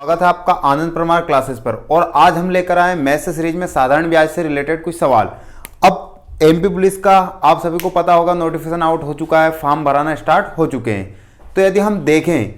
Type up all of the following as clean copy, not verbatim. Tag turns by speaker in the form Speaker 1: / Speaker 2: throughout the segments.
Speaker 1: स्वागत है आपका आनंद प्रमाण क्लासेस पर। और आज हम लेकर आए मैथ्स सीरीज में साधारण ब्याज से रिलेटेड कुछ सवाल। अब एमपी पुलिस का आप सभी को पता होगा नोटिफिकेशन आउट हो चुका है, फॉर्म भराना स्टार्ट हो चुके हैं। तो यदि हम देखें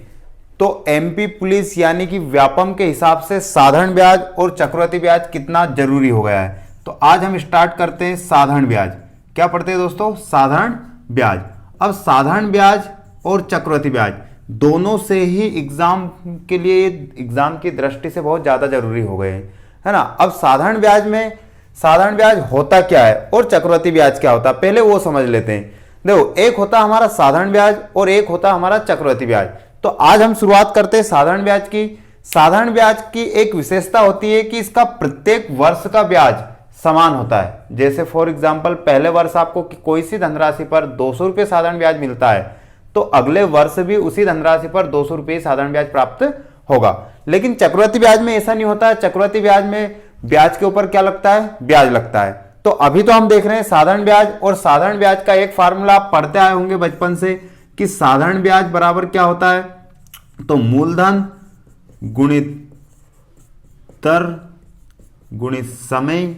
Speaker 1: तो एमपी पुलिस यानी कि व्यापम के हिसाब से साधारण ब्याज और चक्रवृद्धि ब्याज कितना जरूरी हो गया है। तो आज हम स्टार्ट करते हैं साधारण ब्याज। क्या पढ़ते हैं दोस्तों? साधारण ब्याज। अब साधारण ब्याज और चक्रवृद्धि ब्याज दोनों से ही एग्जाम के लिए एग्जाम की दृष्टि से बहुत ज्यादा जरूरी हो गए हैं, है ना। अब साधारण ब्याज होता क्या है और चक्रवृद्धि ब्याज क्या होता है, पहले वो समझ लेते हैं। देखो, एक होता हमारा साधारण ब्याज और एक होता हमारा चक्रवृद्धि ब्याज। तो आज हम शुरुआत करते हैं साधारण ब्याज की। साधारण ब्याज की एक विशेषता होती है कि इसका प्रत्येक वर्ष का ब्याज समान होता है। जैसे फॉर एग्जाम्पल पहले वर्ष आपको कोई सी धनराशि पर 200 रुपये साधारण ब्याज मिलता है तो अगले वर्ष भी उसी धनराशि पर 200 रुपये साधारण ब्याज प्राप्त होगा। लेकिन चक्रवृद्धि ब्याज में ऐसा नहीं होता है। चक्रवृद्धि ब्याज में ब्याज के ऊपर क्या लगता है? ब्याज लगता है। तो अभी तो हम देख रहे हैं साधारण ब्याज, और साधारण ब्याज का एक फार्मूला आप पढ़ते आए होंगे बचपन से कि साधारण ब्याज बराबर क्या होता है, तो मूलधन गुणित दर गुणित समय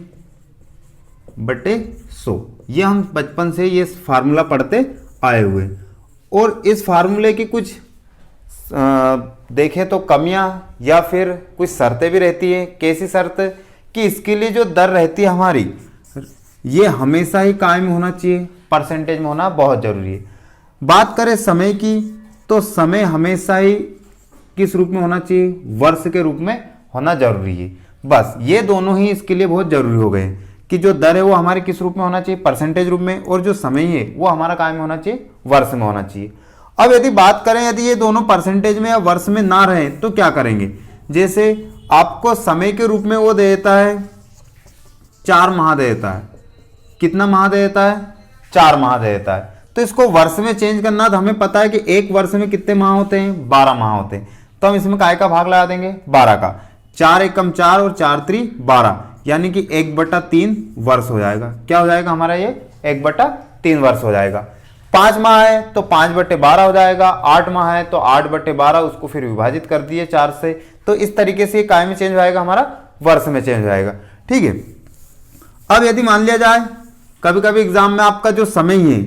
Speaker 1: बटे 100। ये हम बचपन से ये फार्मूला पढ़ते आए हुए। और इस फार्मूले की कुछ देखें तो कमियां या फिर कुछ शर्तें भी रहती है। कैसी शर्त? कि इसके लिए जो दर रहती है हमारी, ये हमेशा ही कायम होना चाहिए, परसेंटेज में होना बहुत जरूरी है। बात करें समय की तो समय हमेशा ही किस रूप में होना चाहिए? वर्ष के रूप में होना जरूरी है। बस ये दोनों ही इसके लिए बहुत जरूरी हो गए कि जो दर है वो हमारे किस रूप में होना चाहिए? परसेंटेज रूप में, और जो समय है वो हमारा कायम होना चाहिए, वर्ष में होना चाहिए। अब यदि बात करें यदि ये दोनों परसेंटेज में या वर्ष में ना रहे तो क्या करेंगे? जैसे आपको समय के रूप में वो दे देता है 4 माह दे देता है। कितना माह दे देता है? 4 माह दे देता है। तो इसको वर्ष में चेंज करना, तो हमें पता है कि एक वर्ष में कितने माह होते हैं? 12 माह होते हैं। तो हम इसमें काय का भाग लगा देंगे? 12 का। 4 एकम 4 और 4 3 12, यानी कि 1/3 वर्ष हो जाएगा। क्या हो जाएगा हमारा? ये 1/3 वर्ष हो जाएगा। 5 माह है तो 5/12 हो जाएगा। 8 माह है तो 8/12, उसको फिर विभाजित कर दिए 4 से। तो इस तरीके से काय में चेंज हो जाएगा, हमारा वर्ष में चेंज हो जाएगा। ठीक है। अब यदि मान लिया जाए कभी कभी एग्जाम में आपका जो समय है,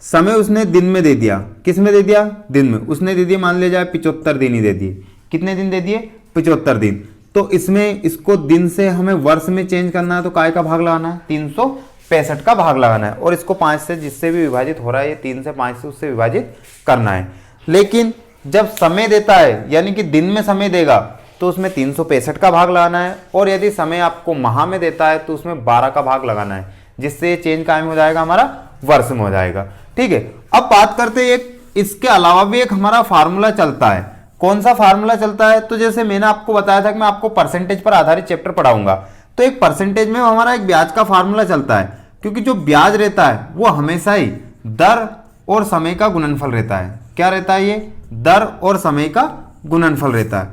Speaker 1: समय उसने दिन में दे दिया। किस में दे दिया? दिन में। उसने दे दिया मान लिया जाए 75 दिन ही दे दिए। कितने दिन दे दिए? 75 दिन। तो इसमें इसको दिन से हमें वर्ष में चेंज करना है तो काय का भाग लगाना है? 365 का भाग लगाना है। और इसको 5 से जिससे भी विभाजित हो रहा है, ये 3 से 5 से उससे विभाजित करना है। लेकिन जब समय देता है यानी कि दिन में समय देगा तो उसमें 365 का भाग लगाना है। और यदि समय आपको माह में देता है तो उसमें 12 का भाग लगाना है, जिससे चेंज कायम हो जाएगा, हमारा वर्ष में हो जाएगा। ठीक है। अब बात करते हैं एक इसके अलावा भी एक हमारा फार्मूला चलता है। कौन सा फार्मूला चलता है? तो जैसे मैंने आपको बताया था कि मैं आपको परसेंटेज पर आधारित चैप्टर पढ़ाऊंगा, तो एक परसेंटेज में हमारा एक ब्याज का फार्मूला चलता है। क्योंकि जो ब्याज रहता है वो हमेशा ही दर और समय का गुणनफल रहता है। क्या रहता है? ये दर और समय का गुणनफल रहता है।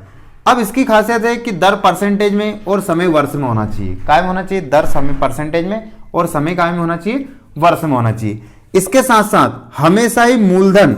Speaker 1: अब इसकी खासियत है कि दर परसेंटेज में और समय वर्ष में होना चाहिए। कायम होना चाहिए दर समय परसेंटेज में, और समय कायम होना चाहिए वर्ष में होना चाहिए। इसके साथ साथ हमेशा ही मूलधन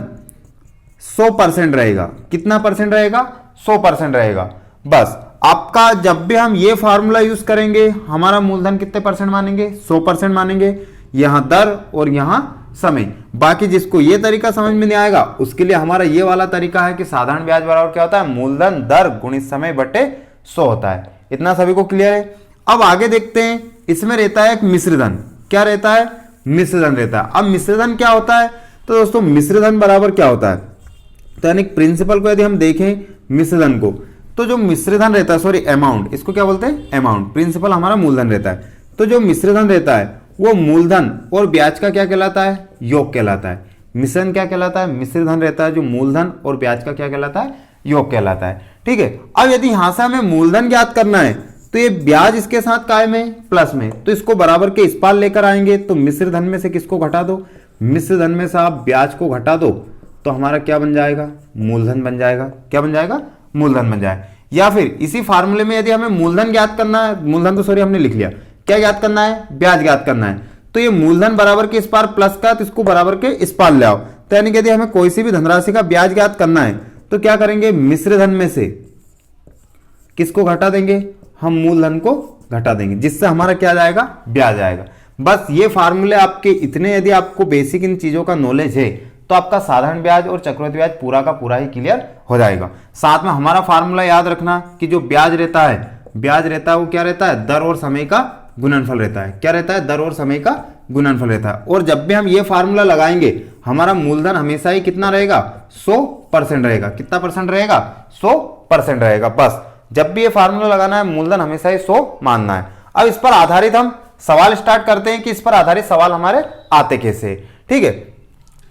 Speaker 1: 100% रहेगा। कितना परसेंट रहेगा? 100% रहेगा। बस आपका जब भी हम ये फार्मूला यूज करेंगे, हमारा मूलधन कितने परसेंट मानेंगे? 100% मानेंगे। यहां दर और यहां समय। बाकी जिसको ये तरीका समझ में नहीं आएगा उसके लिए हमारा ये वाला तरीका है कि साधारण ब्याज बराबर क्या होता है? मूलधन दर गुणित समय बटे 100 होता है। इतना सभी को क्लियर है? अब आगे देखते हैं। इसमें रहता है एक मिश्रधन। क्या रहता है? मिश्रधन रहता है। अब मिश्रधन क्या होता है? तो दोस्तों मिश्रधन बराबर क्या होता है? तो यानी प्रिंसिपल को यदि हम देखें मिश्रधन को, तो जो मिश्रधन रहता है, सॉरी अमाउंट, इसको क्या बोलते हैं? अमाउंट। प्रिंसिपल हमारा मूलधन रहता है। तो जो मिश्रधन रहता है वो मूलधन और ब्याज का क्या कहलाता है? योग कहलाता है। मिश्रण क्या कहलाता है? मिश्रधन रहता है जो मूलधन और ब्याज का क्या कहलाता है? योग कहलाता है। ठीक है। अब यदि यहां से हमें मूलधन ज्ञात करना है तो ये ब्याज इसके साथ काय में? प्लस में। तो इसको बराबर के इस पार लेकर आएंगे। तो मिश्रधन में से किसको घटा दो? मिश्रधन में से आप ब्याज को घटा दो तो हमारा क्या बन जाएगा? मूलधन बन जाएगा। क्या बन जाएगा? मूलधन बन जाएगा। या फिर इसी फार्मूले में यदि हमें मूलधन ज्ञात करना है, मूलधन तो सॉरी हमने लिख लिया, क्या ज्ञात करना है? ब्याज ज्ञात करना है। तो ये मूलधन बराबर के इस पार प्लस का, तो इसको बराबर के इस पार ले आओ। तो यानी कि यदि हमें कोई सी भी धनराशि का ब्याज ज्ञात करना है तो क्या करेंगे? मिश्रधन में से किसको घटा देंगे, हम मूलधन को घटा देंगे, जिससे हमारा क्या जाएगा, ब्याज आएगा। बस ये फार्मूले आपके इतने, यदि आपको बेसिक इन चीजों का नॉलेज है तो आपका साधारण ब्याज और चक्रवृद्धि ब्याज पूरा का पूरा ही क्लियर हो जाएगा। साथ में हमारा फार्मूला याद रखना कि जो ब्याज रहता है, ब्याज रहता है वो क्या रहता है, दर और समय का गुणनफल रहता है। क्या रहता है, दर और समय का गुणनफल रहता है। और जब भी हम ये फार्मूला लगाएंगे हमारा मूलधन हमेशा ही कितना रहेगा, 100% रहेगा। कितना परसेंट रहेगा, 100% रहेगा। बस जब भी ये फार्मूला लगाना है मूलधन हमेशा ही 100 मानना है। अब इस पर आधारित हम सवाल स्टार्ट करते हैं कि इस पर आधारित सवाल हमारे आते कैसे, ठीक है।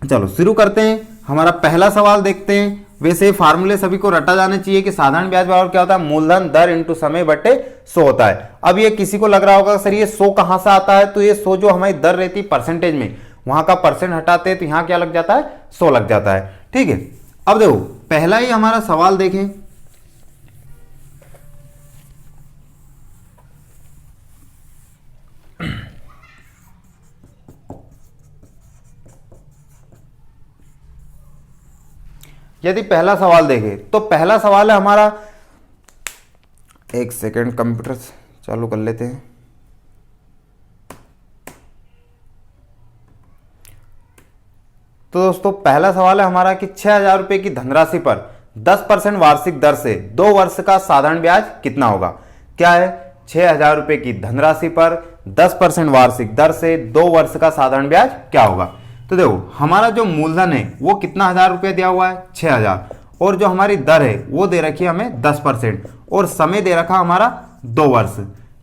Speaker 1: चलो शुरू करते हैं। हमारा पहला सवाल देखते हैं। वैसे फार्मूले सभी को रटा जाने चाहिए कि साधारण ब्याज बराबर क्या होता है, मूलधन दर इंटू समय बटे 100 होता है। अब ये किसी को लग रहा होगा सर ये 100 कहां से आता है, तो ये 100 जो हमारी दर रहती है परसेंटेज में, वहां का परसेंट हटाते हैं तो यहां क्या लग जाता है, 100 लग जाता है, ठीक है। अब देखो पहला ही हमारा सवाल देखें। यदि पहला सवाल देखें तो पहला सवाल है हमारा, एक सेकंड कंप्यूटर चालू कर लेते हैं। तो दोस्तों पहला सवाल है हमारा कि 6,000 रुपए की धनराशि पर 10% वार्षिक दर से 2 वर्ष का साधारण ब्याज कितना होगा। क्या है, 6,000 रुपए की धनराशि पर 10% वार्षिक दर से 2 वर्ष का साधारण ब्याज क्या होगा। तो देखो हमारा जो मूलधन है वो कितना 1,000 रुपये दिया हुआ है, 6,000, और जो हमारी दर है वो दे रखी है हमें 10%, और समय दे रखा हमारा 2 वर्ष।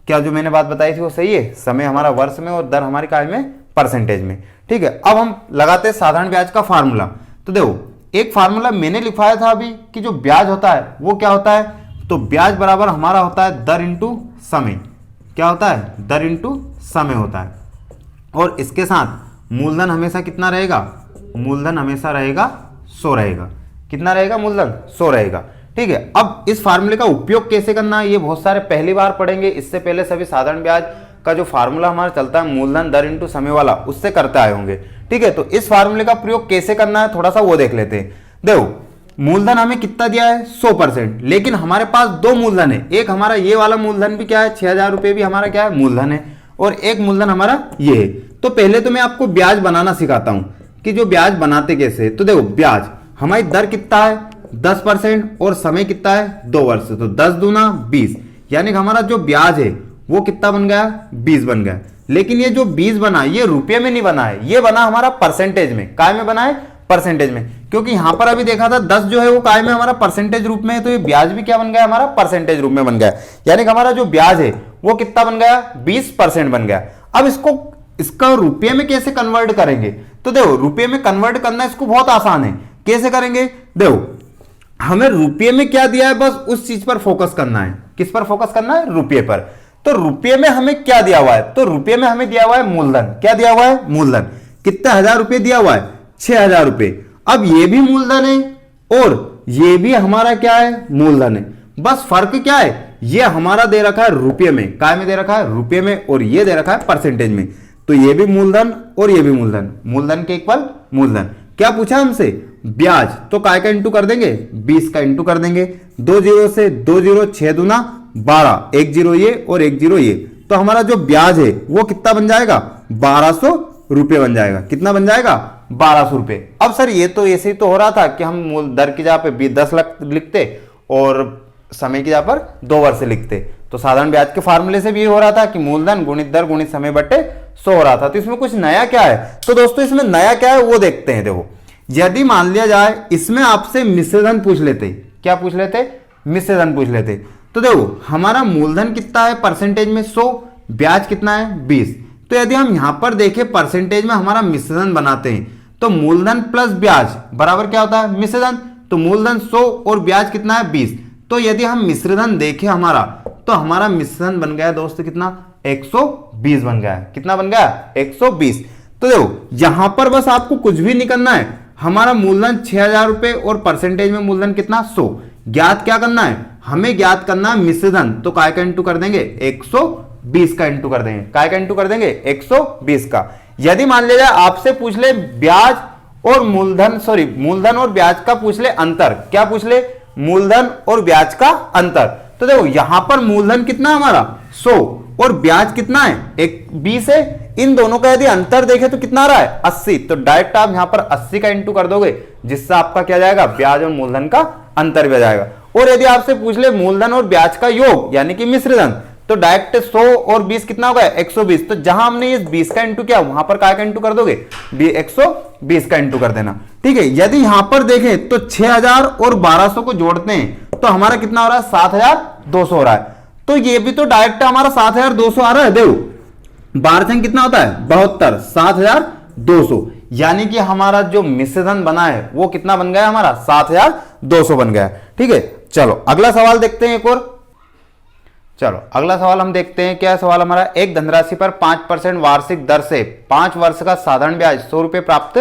Speaker 1: क्या जो मैंने बात बताई थी वो सही है, समय हमारा वर्ष में और दर हमारी काय में, परसेंटेज में, ठीक है। अब हम लगाते हैं साधारण ब्याज का फार्मूला। तो देखो एक फार्मूला मैंने लिखवाया था अभी कि जो ब्याज होता है वो क्या होता है, तो ब्याज बराबर हमारा होता है दर इंटू समय। क्या होता है, दर इंटू समय होता है। और इसके साथ मूलधन हमेशा कितना रहेगा, मूलधन हमेशा रहेगा 100 रहेगा। कितना रहेगा, मूलधन 100 रहेगा, ठीक है। अब इस फार्मूले का उपयोग कैसे करना है ये बहुत सारे पहली बार पढ़ेंगे। इससे पहले सभी साधारण ब्याज का जो फार्मूला हमारा चलता है मूलधन दर इंटू समय वाला, उससे करते आए होंगे, ठीक है। तो इस फार्मूले का प्रयोग कैसे करना है थोड़ा सा वो देख लेते हैं। देखो मूलधन हमें कितना दिया है, 100%, लेकिन हमारे पास 2 मूलधन है। एक हमारा ये वाला मूलधन भी क्या है, 6,000 रुपये भी हमारा क्या है, मूलधन है, और एक मूलधन हमारा ये है। तो पहले तो मैं आपको ब्याज बनाना सिखाता हूं कि जो ब्याज बनाते कैसे। तो देखो ब्याज हमारी दर कितना है, 10%, और समय कितना है, 2 वर्ष। तो 10 दूना 20, यानी कि हमारा जो ब्याज है वो कितना बन गया, 20 बन गया। लेकिन ये जो 20 बना ये रुपये में नहीं बना है, ये बना हमारा परसेंटेज में। काय में बना है, परसेंटेज में, क्योंकि यहां पर अभी देखा था 10 जो है वो काय में हमारा परसेंटेज रूप में है, तो ये ब्याज भी क्या बन गया, हमारा परसेंटेज रूप में बन गया। यानी कि हमारा जो ब्याज है वो कितना बन गया, 20% बन गया। अब इसका रुपये में कैसे कन्वर्ट करेंगे, तो देखो रुपये में कन्वर्ट करना इसको बहुत आसान है। कैसे करेंगे, देखो हमें रुपये में क्या दिया है बस उस चीज पर फोकस करना है। किस पर फोकस करना है, रुपये पर। तो रुपये में हमें क्या दिया हुआ है, तो रुपये में हमें दिया हुआ है मूलधन। क्या दिया हुआ है, मूलधन। कितना 1,000 रुपये दिया हुआ है, 6,000 रुपये। अब ये भी मूलधन है और ये भी हमारा क्या है, मूलधन है। बस फर्क क्या है, ये हमारा दे रखा है रुपये में, काय में दे रखा है, रुपये में, और ये दे रखा है परसेंटेज में। तो ये भी मूलधन और ये भी मूलधन, मूलधन के इक्वल मूलधन। क्या पूछा हमसे, ब्याज, तो काय का इंटू कर देंगे, 20 का इंटू कर देंगे। 2 जीरो से 2 जीरो, 6 दूना 12, 1 जीरो ये और 1 जीरो ये। तो हमारा जो ब्याज है वो कितना बन जाएगा, 1,200 रुपये बन जाएगा। कितना बन जाएगा, 1,200 रुपये। अब सर ये तो ऐसे ही तो हो रहा था कि हम मूल दर की जगह पे 10 लाख लिखते और समय की जगह पर 2 वर्ष लिखते। तो साधारण ब्याज के फार्मूले से भी ये हो रहा था कि मूलधन गुणित दर गुणित समय बटे 100 हो रहा था। तो इसमें कुछ नया क्या है, तो दोस्तों इसमें नया क्या है वो देखते हैं। देखो यदि मान लिया जाए इसमें आपसे मिश्रधन पूछ लेते, क्या पूछ लेते, मिश्रधन पूछ लेते। तो देखो हमारा मूलधन कितना है परसेंटेज में 100, ब्याज कितना है 20। तो यदि हम यहां पर देखें परसेंटेज में हमारा मिश्रधन बनाते हैं तो मूलधन प्लस ब्याज बराबर क्या होता है, मिश्रधन। तो मूलधन 100 और ब्याज कितना है 20। तो यदि हम मिश्रधन देखें हमारा, तो हमारा मिश्रधन बन गया दोस्तों कितना, 120 बन गया। कितना बन गया, 120। तो देखो यहां पर बस आपको कुछ भी नहीं करना है, हमारा मूलधन 6,000 रुपए और परसेंटेज में मूलधन कितना 100। ज्ञात क्या करना है, हमें ज्ञात करना है मिश्रधन। तो काय का इंटू कर देंगे, 120 का इंटू कर देंगे। काय का इंटू कर देंगे, 120 का। यदि मान लिया जाए आपसे पूछ ले ब्याज और मूलधन, मूलधन और ब्याज का पूछ ले अंतर, क्या पूछ ले, मूलधन और ब्याज का अंतर। तो देखो यहां पर मूलधन कितना है हमारा 100 और ब्याज कितना है 20 है। इन दोनों का यदि अंतर देखें तो कितना आ रहा है 80। तो डायरेक्ट आप यहां पर 80 का इंटू कर दोगे, जिससे आपका क्या जाएगा ब्याज और मूलधन का अंतर भी आ जाएगा। और यदि आपसे पूछ ले मूलधन और ब्याज का योग यानी कि मिश्रधन, तो डायरेक्ट 100 और 20 कितना होगा 120। तो जहां हमने ये 20 का इंटू किया वहां पर काय का इंटू कर दोगे 120 का इंटू कर देना। ठीक है, यदि यहां पर देखें तो 6000 और 1200 को जोड़ते हैं तो हमारा कितना हो रहा है 7200 हो रहा है। तो ये भी तो डायरेक्ट हमारा 7200 आ रहा है। देखो 12 कितना होता है 72, 7200, यानी कि हमारा जो मिश्रधन बना है वो कितना बन गया हमारा 7200 बन गया। ठीक है, चलो अगला सवाल देखते हैं एक और। चलो अगला सवाल हम देखते हैं, क्या सवाल हमारा, एक धनराशि पर 5% वार्षिक दर से 5 वर्ष का साधारण ब्याज 100 रुपए प्राप्त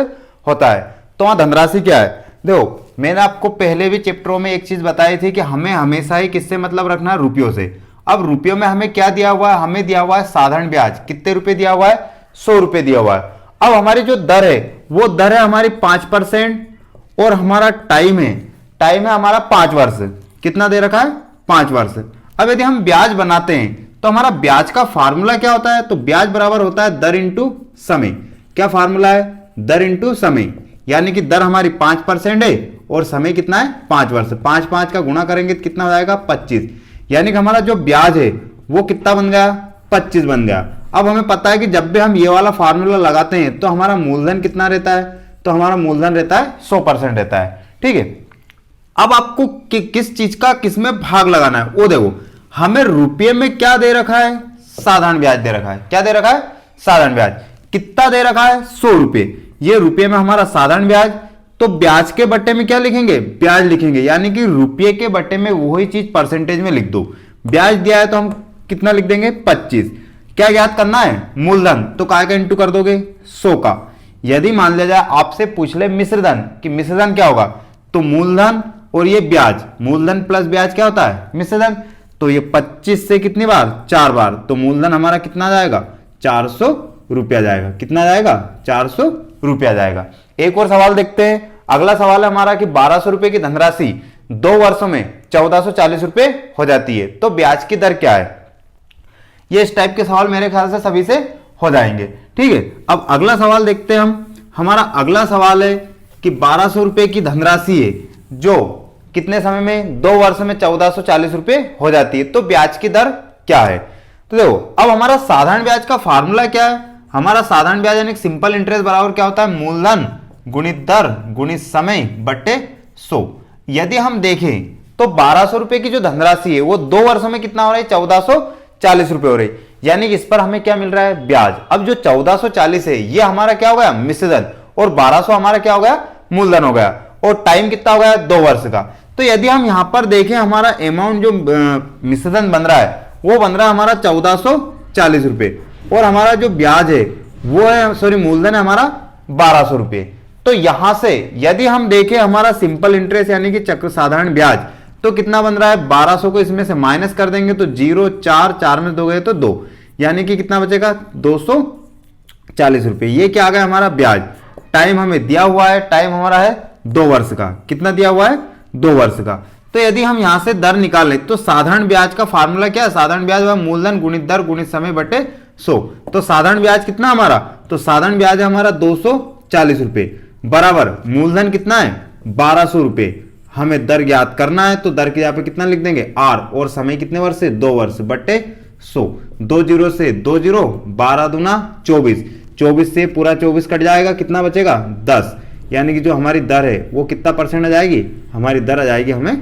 Speaker 1: होता है। तो वहां धनराशि क्या है, देखो मैंने आपको पहले भी चैप्टरों में एक चीज बताई थी कि हमें हमेशा ही किससे मतलब रखना है, रुपयों से। अब रुपयों में हमें क्या दिया हुआ है, हमें दिया हुआ है साधारण ब्याज, कितने रुपए दिया हुआ है 100 रुपए दिया हुआ है। अब हमारी जो दर है वो दर है हमारी 5% और हमारा टाइम है हमारा 5 वर्ष, कितना दे रखा है 5 वर्ष। अब यदि हम ब्याज बनाते हैं तो हमारा ब्याज का फार्मूला क्या होता है, तो ब्याज बराबर होता है दर इंटू समय। क्या फार्मूला है, दर इंटू समय, यानी कि दर हमारी 5% है और समय कितना है 5 वर्ष। 5 का गुणा करेंगे तो कितना हो जाएगा 25, यानी कि हमारा जो ब्याज है वो कितना बन गया 25 बन गया। अब हमें पता है कि जब भी हम ये वाला फार्मूला लगाते हैं तो हमारा मूलधन कितना रहता है, तो हमारा मूलधन रहता है 100% रहता है। ठीक है, अब आपको किस चीज का किस में भाग लगाना है वो देखो, हमें रुपये में क्या दे रखा है, साधारण ब्याज दे रखा है। क्या दे रखा है, साधारण ब्याज। कितना दे रखा है 100 रुपए, ये रुपये में हमारा साधारण ब्याज। तो ब्याज के बट्टे में क्या लिखेंगे, ब्याज लिखेंगे, यानी कि रुपये के बट्टे में वही चीज परसेंटेज में लिख दो। ब्याज दिया है तो हम कितना लिख देंगे 25। क्या याद करना है, मूलधन, तो काय का इंटू कर दोगे 100 का। यदि मान लिया जाए आपसे पूछ ले मिश्रधन कि मिश्रधन क्या होगा, तो मूलधन और ये ब्याज, मूलधन प्लस ब्याज क्या होता है मिश्रधन। तो ये 25 से कितनी बार 4 बार, तो मूलधन हमारा कितना जाएगा 400 रुपया जाएगा। कितना जाएगा 400 रुपया जाएगा। एक और सवाल देखते हैं। अगला सवाल है हमारा कि 1200 रुपए की धनराशि 2 वर्षों में 1440 रुपए हो जाती है, तो ब्याज की दर क्या है। ये इस टाइप के सवाल मेरे ख्याल से सभी से हो जाएंगे। ठीक है, अब अगला सवाल देखते हैं हम। हमारा अगला सवाल है कि 1200 रुपए की धनराशि है जो कितने समय में 2 वर्ष में 1440 रुपए हो जाती है, तो ब्याज की दर क्या है। तो देखो अब हमारा साधारण ब्याज का फार्मूला क्या है, हमारा साधारण ब्याज यानी सिंपल इंटरेस्ट बराबर क्या होता है, मूलधन गुणित दर गुणित समय बट्टे 100। यदि हम देखें तो 1200 रुपए की जो धनराशि है वो 2 वर्षों में कितना हो रहा है 1440 रुपए हो रही, यानी कि इस पर हमें क्या मिल रहा है ब्याज। अब जो 1440 है ये हमारा क्या हो गया मिश्रधन और 1200 हमारा क्या हो गया मूलधन हो गया, और टाइम कितना हो गया 2 वर्ष का। तो यदि हम यहां पर देखें हमारा अमाउंट जो मिश्रधन बन रहा है वो बन रहा है हमारा 1440 रुपए, और हमारा जो ब्याज है वो है सॉरी मूलधन है हमारा 1200 रुपए। तो यहां से यदि हम देखें हमारा सिंपल इंटरेस्ट यानी कि चक्र साधारण ब्याज तो कितना बन रहा है 1200 को इसमें से माइनस कर देंगे तो 0 4 में 2 गए तो 2, यानी कि कितना बचेगा 240 रुपए। ये क्या आ गया हमारा ब्याज। टाइम हमें दिया हुआ है, टाइम हमारा है 2 वर्ष का। कितना दिया हुआ है 2 वर्ष का। तो यदि हम यहां से दर निकालें तो साधारण ब्याज का फार्मूला क्या है, साधारण ब्याज व मूलधन गुणित दर गुणित समय बटे 100। तो साधारण ब्याज कितना हमारा, तो साधारण ब्याज है हमारा 240 रुपए बराबर मूलधन कितना है 1200 रुपए। हमें दर ज्ञात करना है तो दर के यहाँ पे कितना लिख देंगे R, और समय कितने वर्ष से 2 वर्ष बटे 100। 2 0 से 2 0, 12 दूना 24, 24 से पूरा 24 कट जाएगा, कितना बचेगा 10, यानी कि जो हमारी दर है वो कितना परसेंट आ जाएगी, हमारी दर आ जाएगी हमें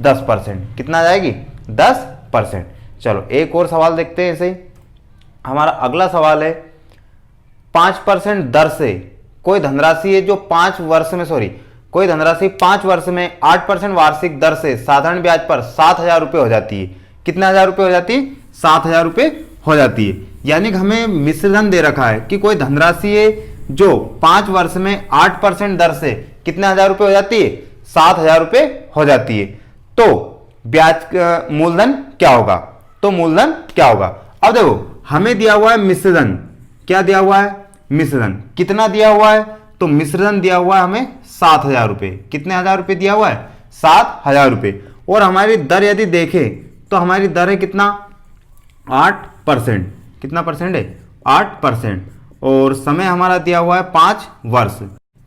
Speaker 1: 10%। कितना आ जाएगी 10%। चलो एक और सवाल देखते हैं। ऐसे ही हमारा अगला सवाल है 5% दर से कोई धनराशि है जो 5 वर्ष में कोई धनराशि 5 वर्ष में 8% वार्षिक दर से साधारण ब्याज पर 7000 रुपए हो जाती है। कितने हजार रुपए हो जाती है 7000 रुपए हो जाती है। यानी कि हमें मिश्रधन दे रखा है कि कोई धनराशि है जो 5 वर्ष में 8% दर से कितने हजार रुपए हो जाती है 7000 रुपए हो जाती है। तो ब्याज मूलधन क्या होगा, तो मूलधन क्या होगा। अब देखो हमें दिया हुआ है मिश्रधन, क्या दिया हुआ है मिश्रधन, कितना दिया हुआ है, तो मिश्रधन दिया हुआ है हमें 7000 रुपए। कितने हजार रुपए दिया हुआ है 7000 रुपए। और हमारी दर यदि देखें तो हमारी दर है कितना 8%। कितना परसेंट है 8%। और समय हमारा दिया हुआ है 5 वर्ष।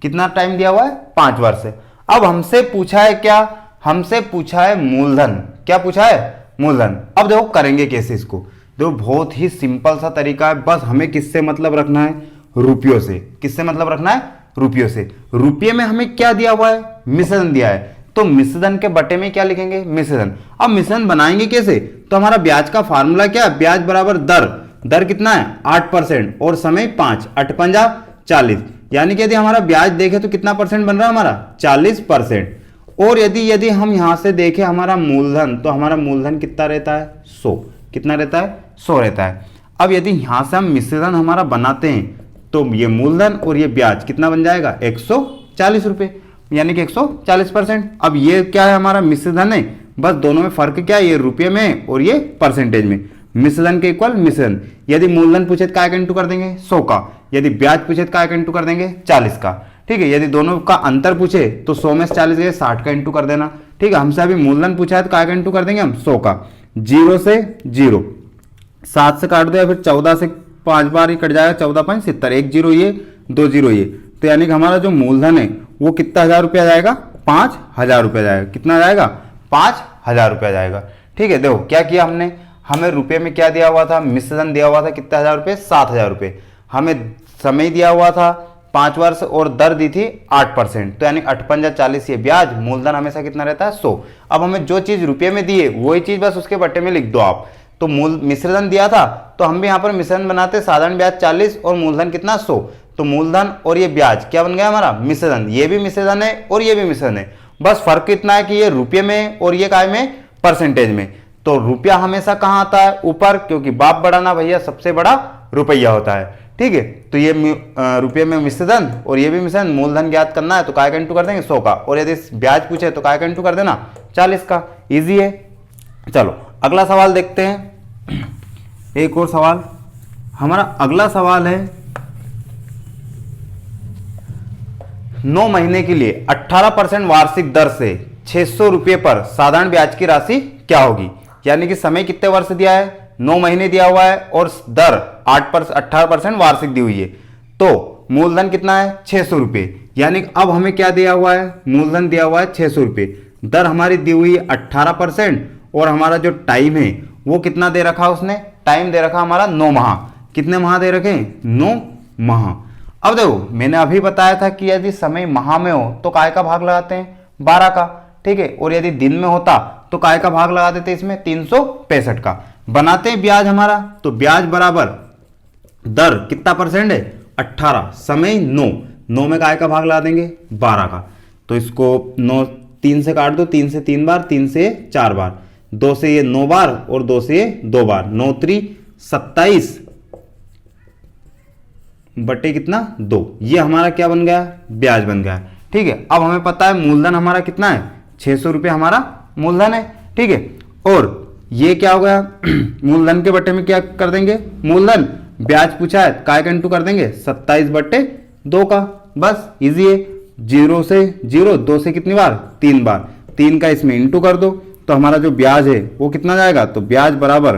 Speaker 1: कितना टाइम दिया हुआ है 5 वर्ष। अब हमसे पूछा है क्या, हमसे पूछा है मूलधन। क्या पूछा है मूलधन। अब देखो करेंगे कैसे इसको। देखो बहुत ही सिंपल सा तरीका है, बस हमें किससे मतलब रखना है रुपयों से। किससे मतलब रखना है रुपयों से। रुपये में हमें क्या दिया हुआ है मिश्रधन दिया है, तो मिश्रधन के बटे में क्या लिखेंगे मिश्रधन। अब मिश्रधन बनाएंगे कैसे, तो हमारा ब्याज का फार्मूला क्या है, ब्याज बराबर दर। दर कितना है 8% और समय 5, 8 पंजा 40। यानी कि यदि हमारा ब्याज देखें तो कितना परसेंट बन रहा है हमारा 40%। और यदि हम यहां से देखें हमारा मूलधन, तो हमारा मूलधन कितना रहता है 100। कितना रहता है 100 रहता है। अब यदि यहां से हम मिश्रधन हमारा बनाते हैं तो ये मूलधन और ये ब्याज कितना बन जाएगा 140 रुपए, यानी कि 140%। अब ये क्या है हमारा मिश्रधन है, बस दोनों में फर्क क्या है, ये रुपये में और ये परसेंटेज में। मिश्रधन के इक्वल मिश्रधन। यदि मूलधन पूछे तो काय का इंटू कर देंगे 100 का, यदि ब्याज पूछे तो काय का इंटू कर देंगे 40 का। ठीक है, यदि दोनों का अंतर पूछे तो 100 में से 40 गए 60 का इंटू कर देना। ठीक है, हमसे अभी मूलधन पूछा है तो काय का इंटू कर देंगे हम 100 का। 0 से 0, 7 से काट दो या फिर 14 से 5 बार ही कट जाएगा 14.70। 1 0 ये 2 0 ये, तो यानी कि हमारा जो मूलधन है वो कितना हजार रुपया जाएगा 5000 रुपया जाएगा। कितना जाएगा 5000 रुपया जाएगा। ठीक है, देखो क्या किया हमने, हमें रुपये में क्या दिया हुआ था मिश्रधन दिया हुआ था कितना हजार रुपये 7000 रुपये। हमें समय दिया हुआ था 5 वर्ष और दर दी थी 8%, तो यानी 8 पंजा 40 ये ब्याज। मूलधन हमेशा कितना रहता है 100। अब हमें जो चीज रुपये में दी है वही चीज बस उसके बट्टे में लिख दो आप। तो मूल मिश्रधन दिया था तो हम भी यहाँ पर मिश्रधन बनाते, साधारण ब्याज 40 और मूलधन कितना 100। तो मूलधन और ये ब्याज क्या बन गया हमारा मिश्रधन। ये भी मिश्रधन है और ये भी मिश्रधन है, बस फर्क इतना है कि ये रुपये में और ये काय में परसेंटेज में। तो रुपया हमेशा कहाँ आता है ऊपर, क्योंकि बाप बड़ा ना भैया सबसे बड़ा रुपया होता है। ठीक है, तो ये रुपये में मिश्रधन और ये भी मिश्रधन। मूलधन ज्ञात करना है तो काय का इंटू कर देंगे 100 का, और यदि ब्याज पूछे तो काय का इंटू कर देना 40 का। इजी है। चलो अगला सवाल देखते हैं। एक और सवाल, हमारा अगला सवाल है 9 महीने के लिए 18% वार्षिक दर से 600 रुपये पर साधारण ब्याज की राशि क्या होगी। यानी कि समय कितने वर्ष दिया है 9 महीने दिया हुआ है और दर 18% वार्षिक दी हुई है, तो मूलधन कितना है 600 रुपये। यानी अब हमें क्या दिया हुआ है मूलधन दिया हुआ है 600 रुपये, दर हमारी दी हुई है 18% और हमारा जो टाइम है वो कितना दे रखा उसने, टाइम दे रखा हमारा 9 माह। कितने माह दे रखे 9 माह। अब देखो मैंने अभी बताया था कि यदि समय माह में हो तो काय का भाग लगाते हैं 12 का। ठीक है, और यदि दिन में होता तो काय का भाग लगा देते इसमें 365 का। बनाते हैं ब्याज हमारा, तो ब्याज बराबर दर कितना परसेंट है 18, समय 9 में काय का भाग लगा देंगे 12 का। तो इसको 9 3 से काट दो, 3 से 3 बार, 3 से 4 बार, 2 से ये 9 बार और 2 से ये 2 बार, 9 3 27 बटे कितना 2। ये हमारा क्या बन गया ब्याज बन गया। ठीक है, अब हमें पता है मूलधन हमारा कितना है 600 रुपये हमारा मूलधन है। ठीक है, और ये क्या हो गया मूलधन के बटे में क्या कर देंगे मूलधन, ब्याज पूछा है काय का इंटू कर देंगे 27 बटे 2 का। बस इजी है। 0 से 0, 2 से कितनी बार 3 बार, 3 का इसमें इंटू कर दो तो हमारा जो ब्याज है वो कितना जाएगा, तो ब्याज बराबर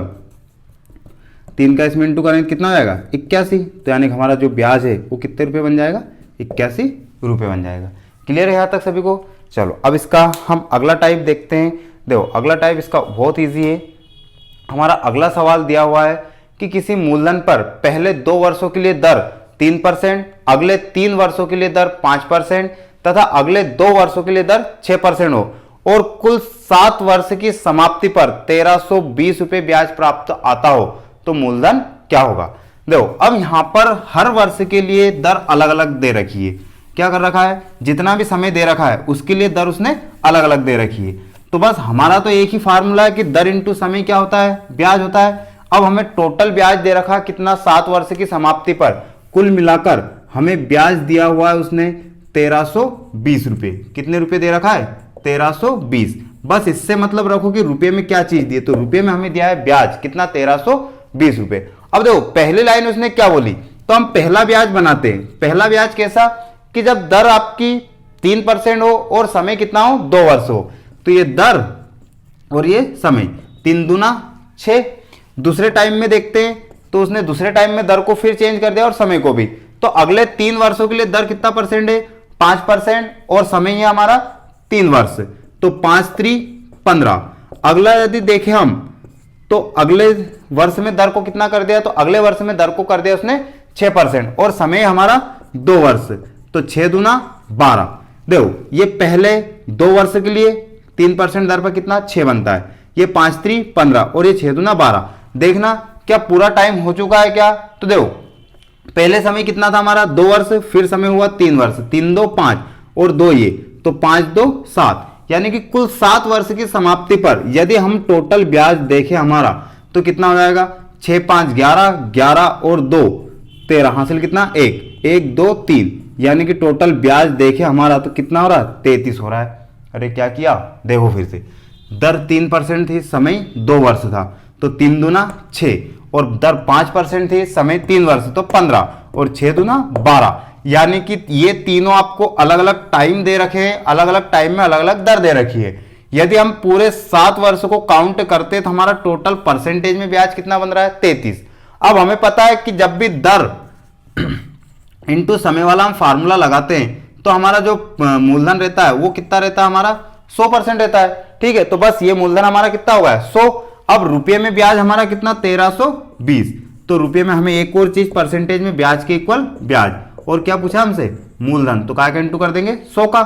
Speaker 1: 3 का इसमें इंटू करेंगे कितना जाएगा 81। तो यानी हमारा जो ब्याज है वो कितने रुपए बन जाएगा 81 रुपये बन जाएगा। क्लियर है यहाँ तक सभी को। चलो अब इसका हम अगला टाइप देखते हैं। देखो अगला टाइप इसका बहुत ईजी है। हमारा अगला सवाल दिया हुआ है कि किसी मूलधन पर पहले 2 वर्षों के लिए दर 3%, अगले 3 वर्षों के लिए दर 5% तथा अगले 2 वर्षों के लिए दर 6% हो और कुल 7 वर्ष की समाप्ति पर 1320 रुपये ब्याज प्राप्त आता हो, तो मूलधन क्या होगा। देखो अब यहां पर हर वर्ष के लिए दर अलग अलग दे रखी है। क्या कर रखा है, जितना भी समय दे रखा है उसके लिए दर उसने अलग अलग दे रखी है। तो बस हमारा तो एक ही फार्मूला है कि दर इंटू समय क्या होता है ब्याज होता है। अब हमें टोटल ब्याज दे रखा है कितना 7 वर्ष की समाप्ति पर, कुल मिलाकर हमें ब्याज दिया हुआ है उसने 1320 रुपये। कितने रुपए दे रखा है 1320। बस इससे मतलब रखो कि रुपये में क्या चीज दी है, तो रुपये में हमें दिया है ब्याज कितना 1320 रुपये। अब देखो पहली लाइन उसने क्या बोली, तो हम पहला ब्याज बनाते हैं। पहला ब्याज कैसा कि जब दर आपकी 3% हो और समय कितना हो 2 वर्ष हो, तो ये दर और ये समय 3 दूना 6। दूसरे टाइम में देखते हैं तो उसने दूसरे टाइम में दर को फिर चेंज कर दिया और समय को भी। तो अगले 3 वर्षों के लिए दर कितना परसेंट है? 5%, और समय है हमारा 3 वर्ष, तो 5 3 15। अगला यदि देखें हम तो अगले वर्ष में दर को कितना कर दिया? तो अगले वर्ष में दर को कर दिया उसने 6%, और समय हमारा 2 वर्ष, तो 6 दूना 12। देखो ये पहले 2 वर्ष के लिए 3% दर पर कितना? 6 बनता है। ये 5 3 15 और ये 6 दूना 12। देखना क्या पूरा टाइम हो चुका है क्या? तो देखो पहले समय कितना था हमारा? 2 वर्ष, फिर समय हुआ 3 वर्ष, 3 2 5 और 2 ये, तो 5 2 7, यानी कि कुल 7 वर्ष की समाप्ति पर यदि हम टोटल ब्याज देखें हमारा तो कितना हो जाएगा? 6 5 11, 11 और 2 13, हासिल कितना? 1 1 2 3, यानी कि टोटल ब्याज देखे हमारा तो कितना हो रहा है? 33 हो रहा है। अरे क्या किया? देखो फिर से, दर 3% थी, समय 2 वर्ष था, तो 3 दूना 6, और दर 5% थी, समय 3 वर्ष, तो 15, और 6 दूना 12, यानी कि ये तीनों आपको अलग अलग टाइम दे रखे हैं, अलग अलग टाइम में अलग अलग दर दे रखी है। यदि हम पूरे 7 वर्ष को काउंट करते तो हमारा टोटल परसेंटेज में ब्याज कितना बन रहा है? 33। अब हमें पता है कि जब भी दर इनटू समय वाला हम फार्मूला लगाते हैं तो हमारा जो मूलधन रहता है वो कितना रहता है? हमारा 100% रहता है। ठीक है, तो बस ये मूलधन हमारा कितना होगा? 100। अब रुपये में ब्याज हमारा कितना? 1320। तो रुपये में हमें एक और चीज, परसेंटेज में ब्याज के इक्वल ब्याज, और क्या पूछा हमसे? मूलधन, तो काय का इंटू कर देंगे 100 का।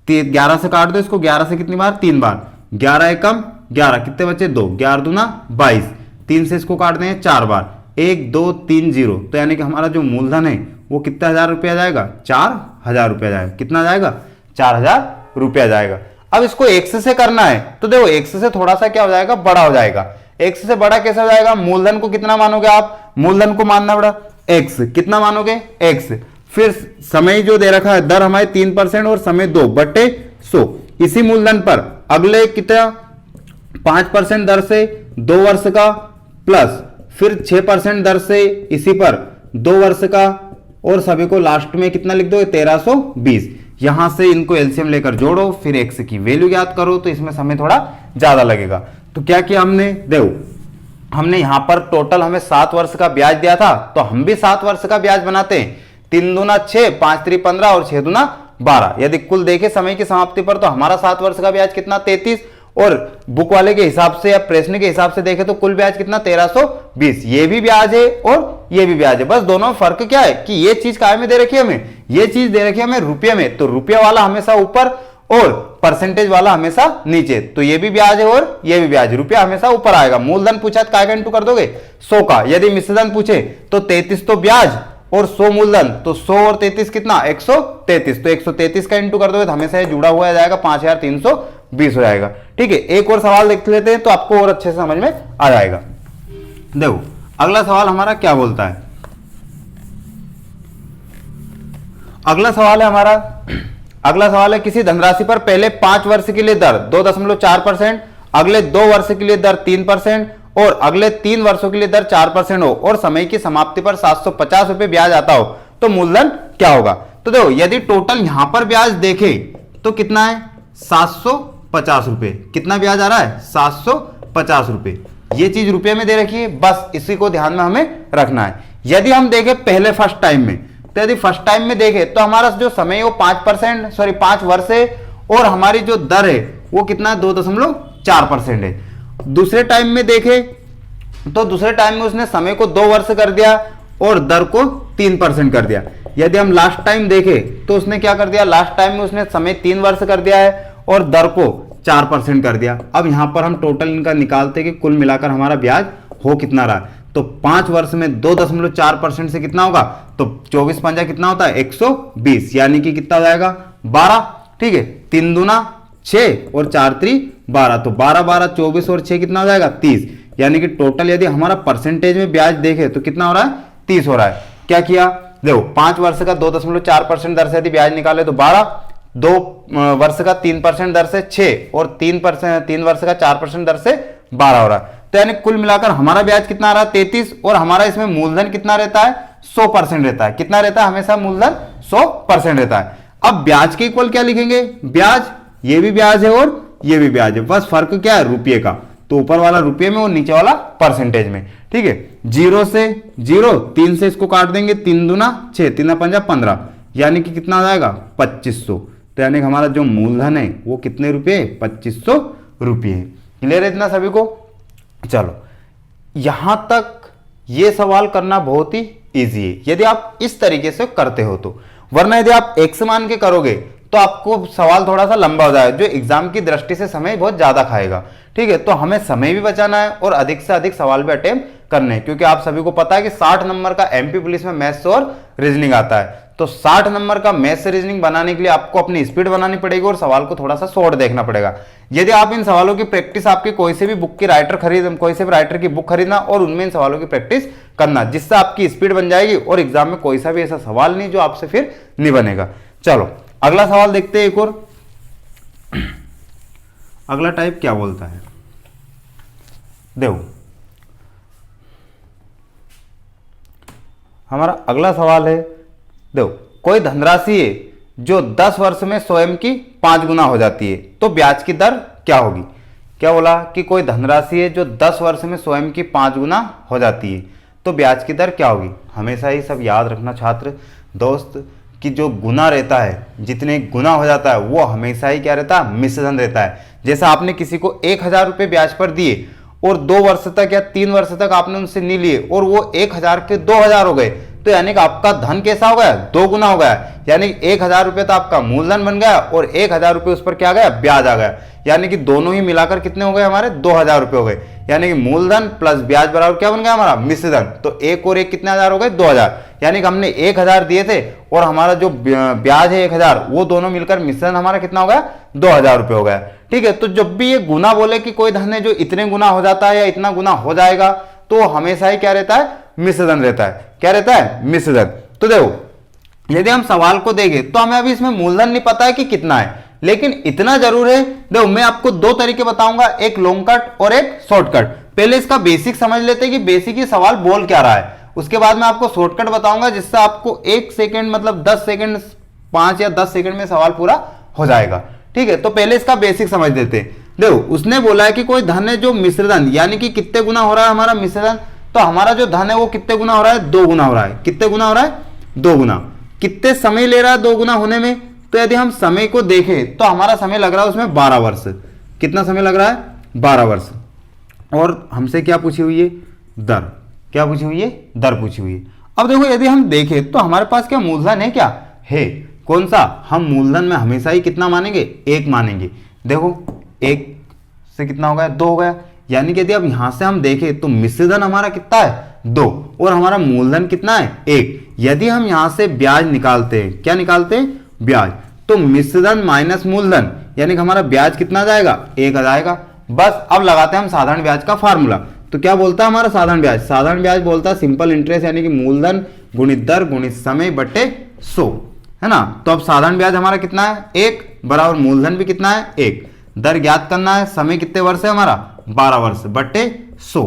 Speaker 1: 11 से काट दो इसको, 11 से कितनी बार? 3 बार, 11 एकम 11, कितने बचे? 2, 11 दूना 22, 3 से इसको काट देंगे 4 बार, 1 2 3 0, तो यानी कि हमारा जो मूलधन है वो कितना 1000 रुपया जाएगा? 4000 रुपया जाएगा। कितना जाएगा? 4000 रुपया जाएगा। अब इसको x से करना है तो देखो x से थोड़ा सा क्या हो जाएगा? बड़ा हो जाएगा। x से बड़ा कैसे हो जाएगा? मूलधन को कितना मानोगे आप? मूलधन को मानना बड़ा x, कितना मानोगे? x। फिर समय जो दे रखा है दर हमारे 3% और समय 2/100, इसी मूलधन पर अगले कितना? 5% दर से 2 वर्ष का, प्लस फिर 6% दर से इसी पर 2 वर्ष का, और सभी को लास्ट में कितना लिख दो? 1320। यहां से इनको एलसीएम लेकर जोड़ो, फिर x की वैल्यू याद करो, तो इसमें समय थोड़ा ज्यादा लगेगा। तो क्या किया हमने? देखो हमने यहां पर टोटल हमें 7 वर्ष का ब्याज दिया था, तो हम भी 7 वर्ष का ब्याज बनाते हैं। 3 दूना 6, 5 3 15 और 6 दूना 12। यदि कुल देखे समय की समाप्ति पर तो हमारा 7 वर्ष का ब्याज कितना? 33, और बुक वाले के हिसाब से या प्रश्न के हिसाब से देखे तो कुल ब्याज कितना? 1320। ये भी ब्याज है और ये भी ब्याज है, बस दोनों में फर्क क्या है कि ये चीज काय में दे रखी है हमें? ये चीज दे रखी है हमें रुपये में, तो रुपया वाला हमेशा ऊपर और परसेंटेज वाला हमेशा नीचे। तो ये भी ब्याज है और ये भी ब्याज, रुपया हमेशा ऊपर आएगा। मूलधन पूछा तो काय का इंटू कर दोगे? 100 का। यदि मिश्रधन पूछे तो 33 तो ब्याज और 100 मूलधन, तो 100 और 33 कितना? 133। तो 133 का इंटू कर दोगे तो हमेशा जुड़ा हुआ आ जाएगा, 5320 हो जाएगा। ठीक है, एक और सवाल देख लेते हैं तो आपको और अच्छे से समझ में आ जाएगा। देखो अगला सवाल हमारा क्या बोलता है? अगला सवाल है किसी धनराशि पर पहले 5 वर्ष के लिए दर 2.4%, अगले 2 वर्ष के लिए दर 3% और अगले 3 वर्षों के लिए दर 4% हो, और समय की समाप्ति पर 750 रुपए ब्याज आता हो, तो मूलधन क्या होगा? तो देखो यदि टोटल यहां पर ब्याज देखे तो कितना है? 750 रुपए। कितना ब्याज आ रहा है? 750 रुपए। ये चीज रुपए में दे रखी है, बस इसी को ध्यान में हमें रखना है। यदि हम देखें पहले फर्स्ट टाइम में, तो यदि फर्स्ट टाइम में देखें तो हमारा जो समय है वो 5 वर्ष है, और हमारी जो दर है वो कितना? 2.4% है। दूसरे टाइम में देखें तो दूसरे टाइम में उसने समय को 2 वर्ष कर दिया और दर को 3% कर दिया। यदि हम लास्ट टाइम देखें तो उसने क्या कर दिया? लास्ट टाइम में उसने समय 3 वर्ष कर दिया है और दर को 4% कर दिया। अब यहां पर हम टोटल इनका निकालते कि कुल मिलाकर हमारा ब्याज हो कितना रहा। तो 5 वर्ष में 2.4% से कितना होगा? तो 24 पंजा कितना होता है? 120, यानी कि कितना हो जाएगा? 12। ठीक है, 3 दूना 6 और 4 3 12, तो 12 12 24 और 6 कितना हो जाएगा? 30, यानी कि टोटल यदि हमारा परसेंटेज में ब्याज देखे तो कितना हो रहा है? 30 हो रहा है। क्या किया? देखो 5 वर्ष का 2.4% दर से यदि ब्याज निकाले तो 12, 2 वर्ष का 3% दर से 6 और 3 वर्ष का 4% दर से 12 हो रहा है। तो यानी कुल मिलाकर हमारा ब्याज कितना आ रहा है? 33, और हमारा इसमें मूलधन कितना रहता है? 100% रहता है। कितना रहता है? हमेशा मूलधन 100% रहता है। अब ब्याज के इक्वल क्या लिखेंगे? ब्याज, ये भी ब्याज है और ये भी ब्याज है, बस फर्क क्या है? रुपये का। तो ऊपर वाला रुपये में और नीचे वाला परसेंटेज में। ठीक है, 0 से 0, 3 से इसको काट देंगे, 3 दूना 6, 3 पंजा 15, यानी कि कितना आ जाएगा 2500। तो यानी कि हमारा जो मूलधन है वो कितने रुपये, 2500 रुपये है। क्लियर है इतना सभी को? चलो, यहां तक ये सवाल करना बहुत ही इजी है यदि आप इस तरीके से करते हो तो, वरना यदि आप x मान के करोगे तो आपको सवाल थोड़ा सा लंबा हो जाएगा, जो एग्जाम की दृष्टि से समय बहुत ज्यादा खाएगा। ठीक है, तो हमें समय भी बचाना है और अधिक से अधिक सवाल भी अटेम्प्ट करने हैं, क्योंकि आप सभी को पता है कि 60 नंबर का एमपी पुलिस में मैथ्स और रीजनिंग आता है। तो 60 नंबर का मैथ्स से रीजनिंग बनाने के लिए आपको अपनी स्पीड बनानी पड़ेगी और सवाल को थोड़ा सा शॉर्ट देखना पड़ेगा। यदि आप इन सवालों की प्रैक्टिस आपकी कोई से भी बुक की कोई से भी राइटर की बुक खरीदना और उनमें इन सवालों की प्रैक्टिस करना, जिससे आपकी स्पीड बन जाएगी और एग्जाम में कोई सा भी ऐसा सवाल नहीं जो आपसे फिर नहीं बनेगा। चलो अगला सवाल देखते हैं एक और। अगला टाइप क्या बोलता है, देखो हमारा अगला सवाल है, देखो कोई धनराशि है जो 10 वर्ष में स्वयं की 5 गुना हो जाती है, तो ब्याज की दर क्या होगी? क्या बोला कि कोई धनराशि है जो 10 वर्ष में स्वयं की 5 गुना हो जाती है, तो ब्याज की दर क्या होगी? हमेशा ही सब याद रखना छात्र दोस्त कि जो गुना रहता है, जितने गुना हो जाता है वो हमेशा ही क्या रहता है, मिश्रधन रहता है। जैसा आपने किसी को 1000 रुपये ब्याज पर दिए और 2 वर्ष तक या 3 वर्ष तक आपने उनसे नहीं लिए और वो 1000 के 2000 हो गए, तो यानी कि आपका धन कैसा हो गया, 2 गुना हो गया। यानी 1000 रुपये तो आपका मूलधन बन गया और 1000 रुपये उस पर क्या आ गया, ब्याज आ गया। यानी कि दोनों ही मिलाकर कितने हो गए हमारे, 2000 रुपये हो गए। यानी कि मूलधन प्लस ब्याज बराबर क्या बन गया हमारा, मिश्रधन। तो 1 और 1 कितने हजार हो गए, 2000। यानी कि हमने 1000 दिए थे और हमारा जो ब्याज है 1000, वो दोनों मिलकर मिश्रधन हमारा कितना हो गया, 2000 रुपये हो गया। ठीक है, तो जब भी ये गुना बोले कि कोई धन है जो इतने गुना हो जाता है या इतना गुना हो जाएगा, तो हमेशा ही क्या रहता है, मिश्रधन रहता है। क्या रहता है, मिश्रधन। तो देखो यदि हम सवाल को देखें तो हमें अभी इसमें मूलधन नहीं पता है कि कितना है, लेकिन इतना जरूर है, देखो मैं आपको 2 तरीके बताऊंगा, एक लॉन्ग कट और एक शॉर्टकट। पहले इसका बेसिक समझ लेते हैं कि बेसिक ही सवाल बोल क्या रहा है, उसके बाद मैं आपको शॉर्टकट बताऊंगा जिससे आपको 1 सेकंड मतलब 10 सेकंड 5 या 10 सेकंड में सवाल पूरा हो जाएगा। ठीक है, तो पहले इसका बेसिक समझ लेते हैं। देखो उसने बोला है कि कोई धन है जो मिश्रधन, यानी कि कितने गुना हो रहा है हमारा मिश्रधन, तो हमारा जो धन है वो कितने गुना हो रहा है, 2 गुना हो रहा है। कितने गुना हो रहा है, 2 गुना। कितने समय ले रहा है 2 गुना होने में, तो यदि हम समय को देखें तो हमारा समय लग रहा है उसमें 12 वर्ष। कितना समय लग रहा है, 12 वर्ष। और हमसे क्या पूछी हुई है, दर। क्या पूछी हुई है, दर पूछी हुई है। अब देखो यदि हम देखें तो हमारे पास क्या मूलधन है, क्या है, कौन सा, हम मूलधन में हमेशा ही कितना मानेंगे, 1 मानेंगे। देखो 1 से कितना हो गया, 2 हो गया। यानी कि यदि अब यहां से हम देखें तो मिश्रधन हमारा कितना है, 2, और हमारा मूलधन कितना है, 1। यदि हम यहां से ब्याज निकालते हैं, क्या निकालते हैं, ब्याज, तो मिश्रधन माइनस मूलधन, यानी कि हमारा ब्याज कितना जाएगा, 1 आ जाएगा। बस अब लगाते हैं हम साधारण ब्याज का फार्मूला। तो क्या बोलता है हमारा साधारण ब्याज, साधारण ब्याज बोलता है सिंपल इंटरेस्ट, यानी कि मूलधन गुणित दर गुणित समय बटे 100, है ना। तो अब साधारण ब्याज हमारा कितना है, 1 बराबर मूलधन भी कितना है, 1। दर ज्ञात करना है, समय कितने वर्ष है हमारा, 12 वर्ष बटे 100।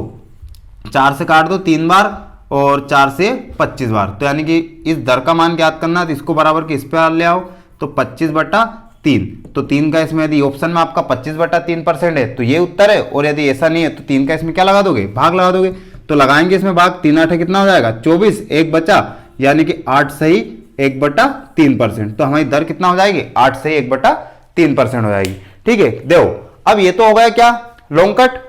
Speaker 1: 4 से काट दो 3 बार और 4 से 25 बार, तो यानी कि इस दर का मान ज्ञात करना है, तो इसको बराबर किस पे ले आओ, तो 25/3। तो 3 का इसमें यदि ऑप्शन में आपका 25/3% है तो ये उत्तर है, और यदि ऐसा नहीं है तो 3 का इसमें क्या लगा दोगे, भाग लगा दोगे। तो लगाएंगे इसमें भाग, 3 8 कितना हो जाएगा, 24, 1 बचा, यानी कि 8 सही 1/3%। तो हमारी दर कितना हो जाएगी, 8 सही 1/3% हो जाएगी। ठीक है, देखो अब ये तो हो गया क्या, लॉन्ग कट।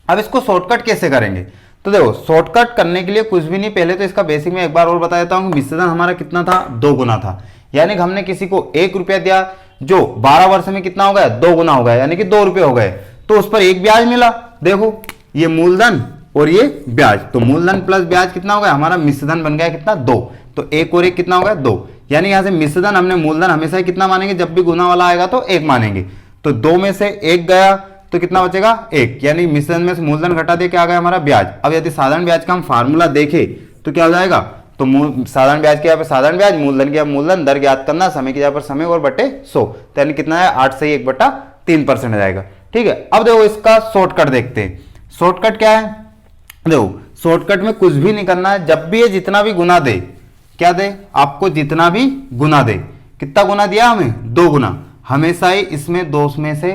Speaker 1: अब इसको शॉर्टकट कैसे करेंगे, तो देखो शॉर्टकट करने के लिए कुछ भी नहीं, पहले तो इसका बेसिक में एक बार और बता देता हूं। मिश्रधन हमारा कितना था, 2 गुना था। यानी कि हमने किसी को 1 रुपया दिया जो 12 वर्ष में कितना हो गया, 2 गुना हो गया, यानी कि 2 रुपये हो गए। तो उस पर 1 ब्याज मिला। देखो ये मूलधन और ये ब्याज, तो मूलधन प्लस ब्याज कितना हो गया हमारा, मिश्रधन बन गया कितना, 2। तो 1 और 1 कितना हो गया, 2। यानी यहां से मिश्रधन हमने मूलधन हमेशा कितना मानेंगे, जब भी गुना वाला आएगा तो 1 मानेंगे। तो 2 में से 1 गया तो कितना बचेगा, 1। यानी मिश्रधन में से मूलधन घटा दे क्या आ गया हमारा, ब्याज। अब यदि साधारण ब्याज का हम फार्मूला देखें तो क्या हो जाएगा, तो साधारण ब्याज के यहाँ पे साधारण ब्याज, मूलधन के यहाँ मूलधन, दर ज्ञात करना, समय की जगह पर समय और बटे 100, तो यानी कितना है, 8 से 1/3% हो जाएगा। ठीक है, अब देखो इसका शॉर्टकट देखते हैं। शॉर्टकट क्या है, देखो शॉर्टकट में कुछ भी नहीं करना है, जब भी ये जितना भी गुना दे, क्या दे आपको, जितना भी गुना दे, कितना गुना दिया हमें, 2 गुना, हमेशा ही इसमें 2 में से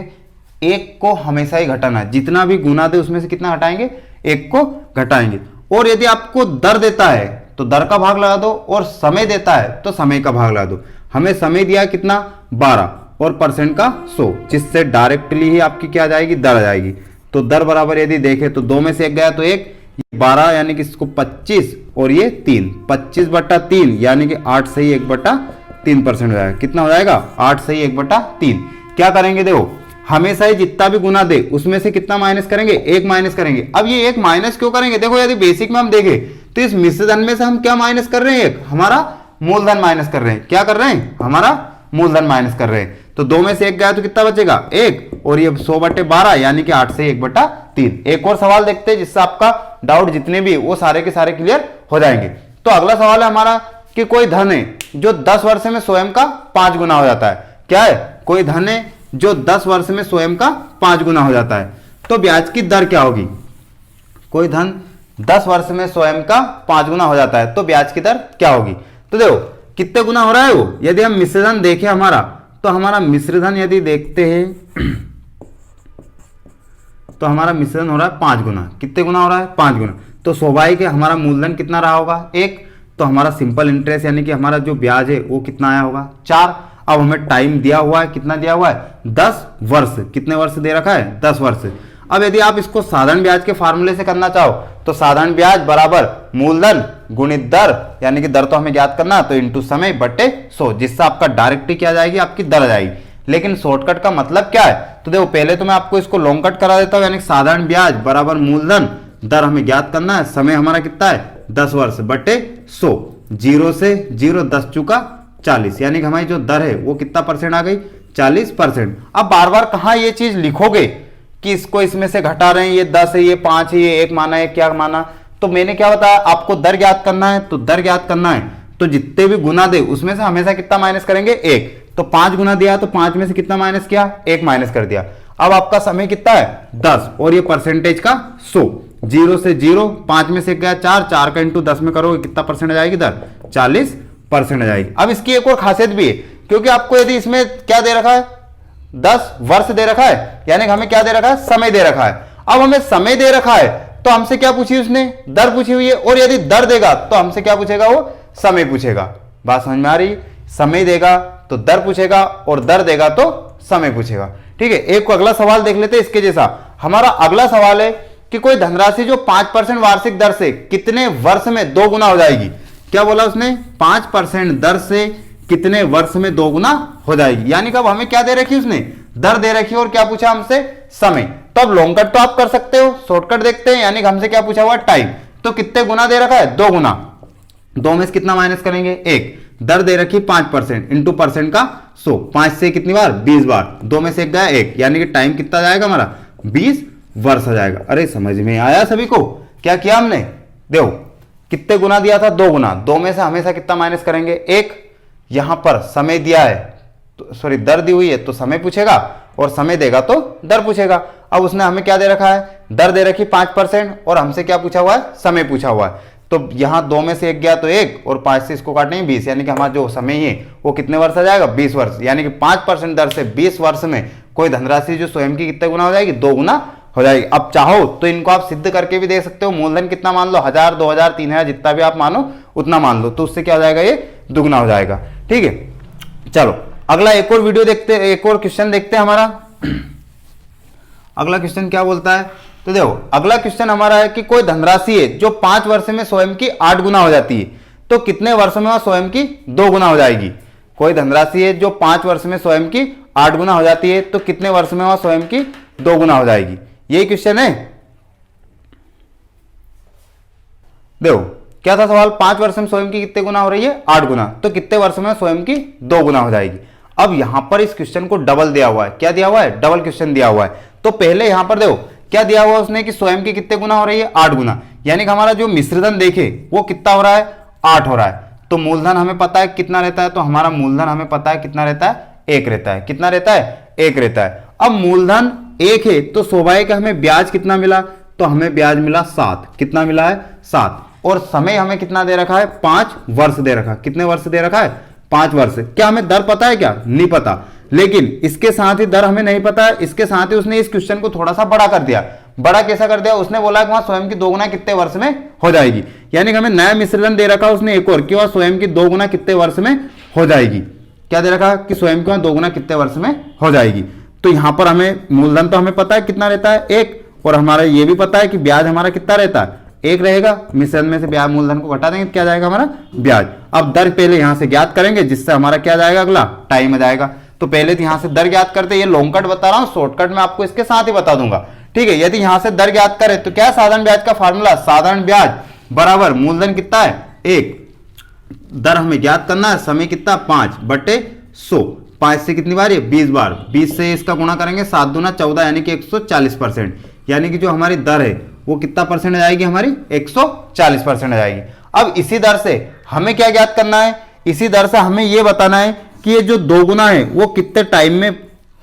Speaker 1: एक को हमेशा ही घटाना है, जितना भी गुना दे उसमें से कितना घटाएंगे, एक को घटाएंगे। और यदि आपको दर देता है तो दर का भाग लगा दो, और समय देता है तो समय का भाग लगा दो। हमें समय दिया कितना 12 और परसेंट का 100, जिससे डायरेक्टली ही आपकी क्या आ जाएगी, दर आ जाएगी। तो दर बराबर यदि देखे तो 2 में से 1 गया तो 1, 12 यानी कि इसको 25 और ये 3, 25/3 यानी कि 8 से ही 1/3% हो जाएगा। कितना हो जाएगा, 8 से ही 1/3। क्या करेंगे, देखो हमेशा ही जितना भी गुना दे उसमें से कितना माइनस करेंगे, 1 माइनस करेंगे। अब ये 1 माइनस क्यों करेंगे, देखो यदि बेसिक में हम देखें तो इस मिश्र धन में से हम क्या माइनस कर रहे हैं, एक हमारा मूलधन माइनस कर रहे हैं। क्या कर रहे हैं, हमारा मूलधन माइनस कर रहे हैं। तो 2 में से 1 गया तो कितना बचेगा, 1, और ये 100/12 यानी कि 8 से 1/3। एक और सवाल देखते हैं जिससे आपका डाउट जितने भी वो सारे के सारे क्लियर हो जाएंगे। तो अगला सवाल है हमारा कि कोई धन है जो 10 वर्ष में स्वयं का 5 गुना हो जाता है। क्या है, कोई धन है जो 10 वर्ष में स्वयं का 5 गुना हो जाता है, तो ब्याज की दर क्या होगी। कोई धन 10 वर्ष में स्वयं का 5 गुना हो जाता है तो ब्याज की दर क्या होगी। तो देखो कितने गुना हो रहा है वो, यदि हम मिश्रधन देखें हमारा, तो हमारा मिश्रधन यदि देखते हैं तो हमारा मिश्रधन हो रहा है 5 गुना। कितने गुना हो रहा है, 5 गुना। तो स्वाभाविक है हमारा मूलधन कितना रहा होगा, 1। तो हमारा सिंपल इंटरेस्ट यानी कि हमारा जो ब्याज है वो कितना आया होगा, 4। अब हमें टाइम दिया हुआ है, कितना दिया हुआ है, 10 वर्ष। कितने वर्ष दे रखा है, 10 वर्ष। अब यदि आप इसको साधारण ब्याज के फार्मूले से करना चाहो तो साधारण ब्याज बराबर मूलधन गुणित दर, यानी कि दर तो हमें ज्ञात करना, तो इंटू समय बटे 100, जिससे आपका डायरेक्टली क्या जाएगी, आपकी दर आ जाएगी। लेकिन शॉर्टकट का मतलब क्या है, तो देखो पहले तो मैं आपको इसको लॉन्ग कट करा देता हूं, यानी साधारण ब्याज बराबर मूलधन, दर हमें ज्ञात करना है, समय हमारा कितना है 10 वर्ष बटे 100, 0 से 0 10 चुका 40, यानी कि हमारी जो दर है वो कितना परसेंट आ गई, 40%। अब बार बार कहां ये चीज लिखोगे कि इसको इसमें से घटा रहे हैं, ये 10 है, ये 5 है, ये 1 माना है, क्या माना। तो मैंने क्या बताया आपको, दर ज्ञात करना है, तो दर ज्ञात करना है तो जितने भी गुना दे उसमें से हमेशा कितना माइनस करेंगे, 1। तो 5 गुना दिया तो 5 में से कितना माइनस किया, 1 माइनस कर दिया। अब आपका समय कितना है 10 और ये परसेंटेज का 100, 0 से 0, 5 में से गया 4, 4 का इंटू 10 में करोगे कितना परसेंट आ जाएगी दर, 40% आ जाएगी। अब इसकी एक और खासियत भी है, क्योंकि आपको यदि इसमें क्या दे रखा है, 10 वर्ष दे रखा है, यानी कि हमें क्या दे रखा है, समय दे रखा है। अब हमें समय दे रखा है तो हमसे क्या पूछी उसने, दर पूछी हुई है, और यदि दर देगा तो हमसे क्या पूछेगा, वो समय पूछेगा। बात समझ में आ रही, समय देगा तो दर पूछेगा और दर देगा तो समय पूछेगा। ठीक है, एक को अगला सवाल देख लेते हैं इसके जैसा। हमारा अगला सवाल है कि कोई धनराशि जो 5% वार्षिक दर से कितने वर्ष में 2 गुना हो जाएगी। क्या बोला उसने, 5% दर से कितने वर्ष में 2 गुना हो जाएगी। यानी कि अब हमें क्या दे रखी उसने, दर दे रखी और क्या पूछा हमसे, समय। तो अब लॉन्ग कट तो आप कर सकते हो, शॉर्टकट देखते हैं, यानी कि हमसे क्या पूछा हुआ, टाइम। तो कितने गुना दे रखा है, 2 गुना। 2 में से कितना माइनस करेंगे, 1। दर दे रखी 5% इंटू परसेंट का 100, 5 से कितनी बार, 20 बार। 2 में से 1 गया 1, यानी कि टाइम कितना जाएगा हमारा, 20 वर्ष आ जाएगा। अरे समझ में आया सभी को, क्या किया हमने, देखो कितने गुना दिया था, 2 गुना। 2 में से हमेशा कितना माइनस करेंगे, 1। यहां पर समय दिया है तो सॉरी दर दी हुई है तो समय पूछेगा, और समय देगा तो दर पूछेगा। अब उसने हमें क्या दे रखा है, दर दे रखी 5% और हमसे क्या पूछा हुआ है, समय पूछा हुआ है। तो यहां 2 में से 1 गया तो 1 और 5 से इसको काटने 20, यानी कि हमारा जो समय है वो कितने वर्ष आ जाएगा, 20 वर्ष। यानी कि 5% दर से 20 वर्ष में कोई धनराशि जो स्वयं की कितने गुना हो जाएगी, 2 गुना हो जाएगी। अब चाहो तो इनको आप सिद्ध करके भी दे सकते हो, मूलधन कितना मान लो, 1000, 2000, 3000, जितना भी आप मानो उतना मान लो, तो उससे क्या हो जाएगा, ये दुगना हो जाएगा। ठीक है, चलो अगला एक और वीडियो देखते, एक और क्वेश्चन देखते हैं हमारा। अगला क्वेश्चन क्या बोलता है, तो देखो अगला क्वेश्चन हमारा है कि कोई धनराशि है जो 5 वर्ष में स्वयं की 8 गुना हो जाती है, तो कितने वर्ष में वह स्वयं की 2 गुना हो जाएगी। कोई धनराशि है जो 5 वर्ष में स्वयं की 8 गुना हो जाती है, तो कितने वर्ष में वह स्वयं की 2 गुना हो जाएगी। यही क्वेश्चन है। देखो क्या था सवाल, 5 वर्ष में स्वयं की कितने गुना हो रही है, 8 गुना, तो कितने वर्ष में स्वयं की 2 गुना हो जाएगी। अब यहां पर इस क्वेश्चन को डबल दिया हुआ है, क्या दिया हुआ है, डबल क्वेश्चन दिया हुआ है। तो पहले यहां पर देखो क्या दिया हुआ उसने कि स्वयं की कितने गुना हो रही है, 8 गुना, यानी कि हमारा जो मिश्रधन देखे वो कितना हो रहा है, 8 हो रहा है। तो मूलधन हमें पता है कितना रहता है, तो हमारा मूलधन हमें पता है कितना रहता है, 1 रहता है। कितना रहता है, 1 रहता है। अब मूलधन 1 है तो स्वाभाविक हमें ब्याज कितना मिला, तो हमें ब्याज मिला 7। कितना मिला है, 7। और समय हमें कितना दे रखा है, 5 वर्ष दे रखा। कितने वर्ष दे रखा है, 5 वर्ष। क्या हमें दर पता है, क्या नहीं पता। लेकिन इसके साथ ही दर हमें नहीं पता है, इसके साथ ही उसने इस क्वेश्चन को थोड़ा सा बड़ा कर दिया। बड़ा कैसा कर दिया, उसने बोला कि वहां स्वयं की 2 गुना कितने वर्ष में हो जाएगी, यानी कि हमें नया मिश्रण दे रखा उसने एक और कि वह स्वयं की 2 गुना कितने वर्ष में हो जाएगी। क्या दे रखा कि स्वयं की 2 गुना कितने वर्ष में हो जाएगी। तो यहां पर हमें मूलधन तो हमें पता है कितना रहता है 1, और हमारा ये भी पता है कि ब्याज हमारा कितना रहता है 1 रहेगा। मिश्रण में से ब्याज मूलधन को घटा देंगे, क्या जाएगा हमारा ब्याज। अब दर पहले यहां से ज्ञात करेंगे, जिससे हमारा क्या जाएगा, अगला टाइम आ जाएगा। तो पहले तो यहां से दर ज्ञात करते, ये लॉन्ग कट बता रहा हूं, शॉर्टकट में आपको इसके साथ ही बता दूंगा, ठीक है। यदि यहां से दर ज्ञात करें तो क्या साधारण ब्याज का फार्मूला, साधारण ब्याज बराबर मूलधन कितना है 1, दर हमें ज्ञात करना है, समय कितना 5/100, 5 से कितनी बार, 20 बार, 20 से इसका गुणा करेंगे 7 दूना 14, यानी कि 140%, यानी कि जो हमारी दर है वो कितना परसेंट आ जाएगी हमारी 140% आ जाएगी। अब इसी दर से हमें क्या ज्ञात करना है, इसी दर से हमें ये बताना है कि ये जो 2 गुना है वो कितने टाइम में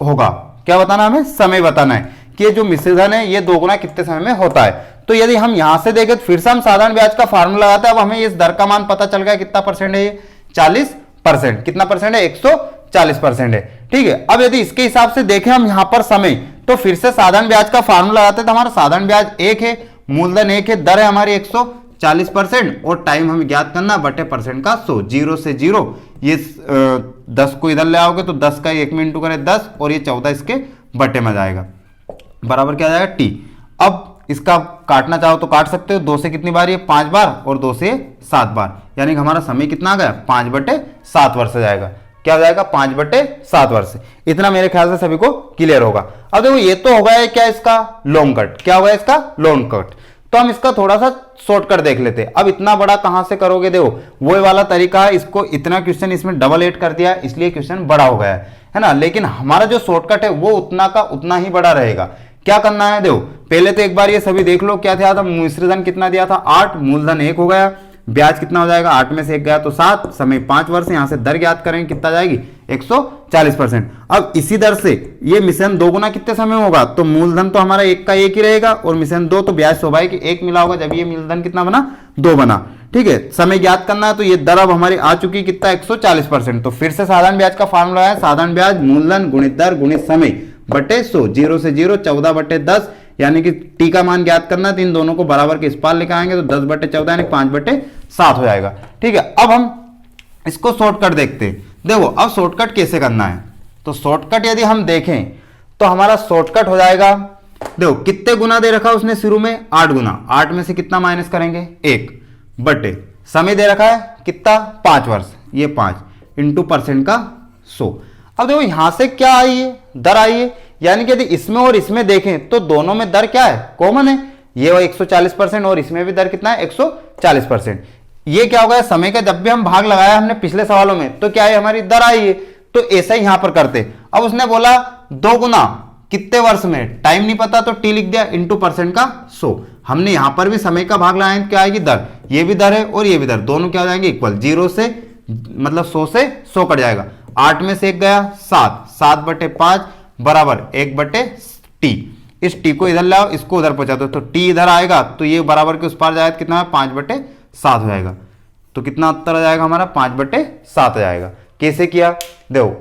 Speaker 1: होगा। क्या बताना, हमें समय बताना है कि ये जो मिश्रण है ये 2 गुना कितने समय में होता है। तो यदि हम यहां से देखें तो फिर से हम साधारण ब्याज का फार्मूला लगाते हैं। अब हमें इस दर का मान पता चल गया कितना परसेंट है, ये 40%। कितना परसेंट है, 140% है, ठीक है। अब यदि इसके हिसाब से देखें हम यहां पर समय, तो फिर से साधारण ब्याज का फार्मूला लगाते हैं। तो हमारा साधारण ब्याज 1 है, मूलधन 1 है, दर है हमारी 140%, और टाइम हमें ज्ञात करना बटे परसेंट का 100, 0 से 0, ये 10 को इधर ले आओगे तो 10 का 1 में इंटू करें 10, और ये 14 इसके बटे में जाएगा, बराबर क्या जाएगा टी। अब इसका काटना चाहो तो काट सकते हो, 2 से कितनी बार, ये 5 बार, और 2 से 7 बार, यानी कि हमारा समय कितना आ गया 5/7 वर्ष जाएगा। क्या हो जाएगा 5/7 वर्ष। इतना मेरे ख्याल से सभी को क्लियर होगा। अब देखो ये तो हो गया है क्या इसका लॉन्ग कट, क्या होगा इसका लॉन्ग कट। तो हम इसका थोड़ा सा शॉर्टकट देख लेते हैं। अब इतना बड़ा कहां से करोगे, देखो वो वाला तरीका है, इसको इतना क्वेश्चन इसमें डबल एड कर दिया इसलिए क्वेश्चन बड़ा हो गया है ना। लेकिन हमारा जो शॉर्टकट है वो उतना का उतना ही बड़ा रहेगा। क्या करना है, देखो पहले तो एक बार ये सभी देख लो क्या था, मिश्रधन कितना दिया था 8, मूलधन 1 हो गया, ब्याज कितना हो जाएगा 8 में से 1 गया तो 7, समय 5 वर्ष, यहां से दर ज्ञात करेंगे कितना जाएगी 140%। अब इसी दर से ये मिश्रण 2 गुना कितने समय होगा, तो मूलधन तो हमारा 1 का 1 ही रहेगा, और मिश्रण 2, तो ब्याज स्वाभाविक 1 मिला होगा, जब ये मूलधन कितना बना 2 बना, ठीक है। समय ज्ञात करना है, तो ये दर अब हमारी आ चुकी कितना 140%। तो फिर से साधारण ब्याज का फार्मूला है, साधारण ब्याज मूलधन गुणित दर गुणित समय बटे 100, 0 से 0, 14/10, यानी कि टी का मान ज्ञात करना, तो इन दोनों को बराबर के इस पार लेकर आएंगे तो 10/14 यानी 5/7 हो जाएगा, ठीक है। अब हम इसको शॉर्टकट देखते हैं। देखो अब शॉर्टकट कैसे करना है, तो शॉर्टकट यदि हम देखें तो हमारा शॉर्टकट हो जाएगा, देखो कितने गुना दे रखा है उसने शुरू में 8 गुना, 8 में से कितना माइनस करेंगे 1 बटे समय दे रखा है कितना 5 वर्ष, ये 5 इंटू परसेंट का 100। अब देखो यहां से क्या आई है, दर आई है, यानी कि यदि इसमें और इसमें देखें तो दोनों में दर क्या है, कॉमन है, ये 140% और इसमें भी दर कितना है 140%। ये क्या हो गया, समय का जब भी हम भाग लगाया हमने पिछले सवालों में तो क्या है हमारी दर आई है, तो ऐसा ही यहां पर करते। अब उसने बोला 2 गुना कितने वर्ष में, टाइम नहीं पता तो टी लिख दिया इंटू परसेंट का 100। हमने यहां पर भी समय का भाग लगाया, क्या आएगी दर, ये भी दर है और ये भी दर, दोनों क्या हो जाएंगे इक्वल, 0 से मतलब 100 से 100 कट जाएगा, 8 में से 1 गया 7, 7/5 बराबर 1/t। इस टी को इधर लाओ, इसको उधर पहुंचा दो, तो टी इधर आएगा तो ये बराबर के उस पार जाएगा, कितना है 5/7 हो जाएगा। तो कितना उत्तर आ जाएगा हमारा 5/7 आ जाएगा। कैसे किया, देखो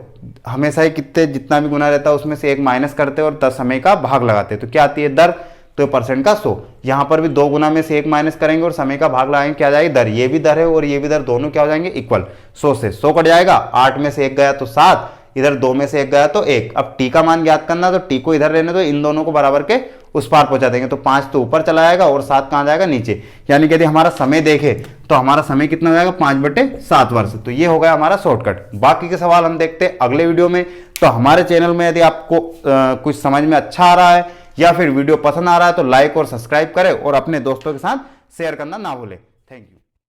Speaker 1: हमेशा ही कितने जितना भी गुना रहता है उसमें से 1 माइनस करते और 10 समय का भाग लगाते, तो क्या आती है दर, तो परसेंट का 100। यहां पर भी 2 गुना में से 1 माइनस करेंगे और समय का भाग लगाएंगे, क्या जाएगी दर, ये भी दर है और ये भी दर, दोनों क्या हो जाएंगे इक्वल, 100 से 100 कट जाएगा, 8 में से 1 गया तो 7, इधर 2 में से 1 गया तो 1। अब टी का मान ज्ञात करना, तो टी को इधर रहने दो, इन दोनों को बराबर के उस पार पहुंचा देंगे, तो 5 तो ऊपर चला जाएगा और 7 कहां जाएगा नीचे। यानी कि यदि हमारा समय देखे तो हमारा समय कितना हो जाएगा 5/7 वर्ष। तो ये हो गया हमारा शॉर्टकट। बाकी के सवाल हम देखते हैं अगले वीडियो में। तो हमारे चैनल में यदि आपको कुछ समझ में अच्छा आ रहा है या फिर वीडियो पसंद आ रहा है तो लाइक और सब्सक्राइब करें और अपने दोस्तों के साथ शेयर करना ना भूलें। Thank you.